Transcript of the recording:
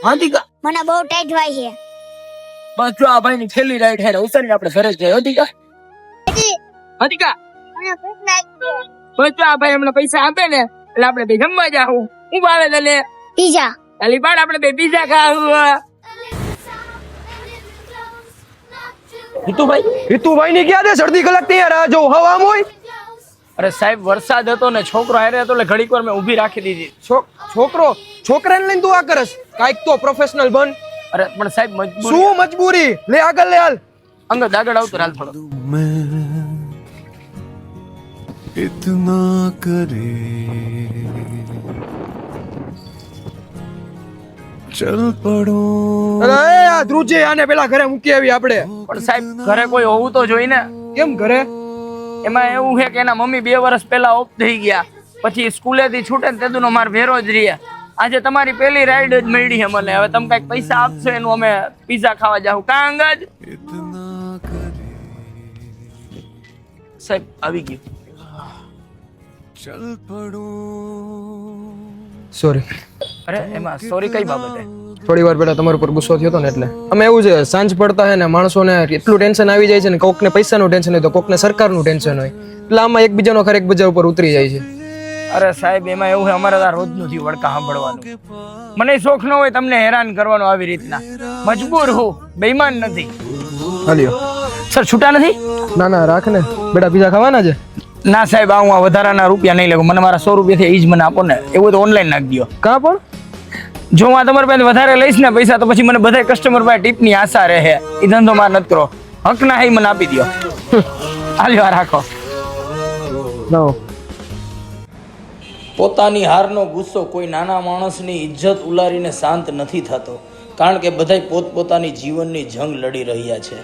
હાથીકા મને બહુ ટાઈટ હોય છે. બસ જો આ ભાઈની થેલી રાઈટ હેરે ઉતારીને આપણે ઘરે જઈએ. હાથીકા હાથીકા મને ભૂખ લાગી છે. બસ જો આ ભાઈ અમને પૈસા આપે ને એટલે આપણે બે જમવા જાવું. હું ભાવે તને પીઝા. ખાલી પાડ આપણે બે પીઝા ખાવું. હિતુભાઈ ની ક્યાં દે અડધી કલાક ત્યાં રાહ જો હવા આમ હોય. અરે સાહેબ વરસાદ હતો ને છોકરો હારે હતો એટલે ઘડીક વાર મેં ઊભી રાખી દીધી. છોકરાને લઈને તું આ કરસ કાઈક તો પ્રોફેશનલ બન. અરે પણ સાહેબ મજબૂરી શું મજબૂરી લે આગળ લે હાલ. અંગત આગળ આવતો હાલ થોડો. इतना करे चल पड़ो. અરે આ ધ્રુજે આને પેલા ઘરે મૂકી આવી આપણે. પણ સાહેબ ઘરે કોઈ હોવું તો જોઈ ને. કેમ ઘરે? એમાં એવું છે કે એના મમ્મી 2 વર્ષ પહેલા ઓફ થઈ ગયા, પછી સ્કૂલેથી છૂટે ને તેદુનો માર ભેરો જ રહે. આજે તમારી પહેલી રાઈડ જ મળી છે મને. હવે તમે કઈક પૈસા આપશો એનું અમે પીઝા ખાવા જાવ કા અંગજ? इतना करे સાહેબ આવી ગયું. चल पड़ो. સોરી. અરે એમાં સોરી કઈ બાબતે? થોડી વાર પહેલા તમારા ઉપર ગુસ્સો થયો હતો ને એટલે અમે એવું છે સાંજ પડતા હે ને માણસોને એટલું ટેન્શન આવી જાય છે ને કોકને પૈસાનું ટેન્શન હોય તો કોકને સરકારનું ટેન્શન હોય એટલે આમાં એકબીજાનો ખરેક બીજા ઉપર ઉતરી જાય છે. અરે સાહેબ એમાં એવું છે અમારે તો રોજનું થયું વડકા સાંભળવાનું. મને શોખ ન હોય તમને હેરાન કરવાનો આવી રીતના. મજબૂર હું, બેઈમાન નથી. હાલ્યો. સર છૂટા નથી? ના ના રાખ ને બેટા પીઝા ખાવાના છે. ના સાહેબ હું આ વધારાના રૂપિયા નહીં લઉં. મને મારા 100 રૂપિયાથી એ જ મને આપો ને. એવું તો ઓનલાઈન નાખી દો. કાં પણ જો હું તમારી પાસે વધારે લઈશ ને પૈસા તો પછી મને બધા કસ્ટમર પાસે ટીપની આશા રહે. એ ધંધો માર નથી કરો. હક ના હે મને આપી દો. હાલ્યો આ રાખો. લાવો. પોતાની હારનો ગુસ્સો કોઈ નાના માણસની ઇજ્જત ઉલારીને શાંત નથી થતો, કારણ કે બધાય પોતપોતાની જીવનની જંગ લડી રહ્યા છે.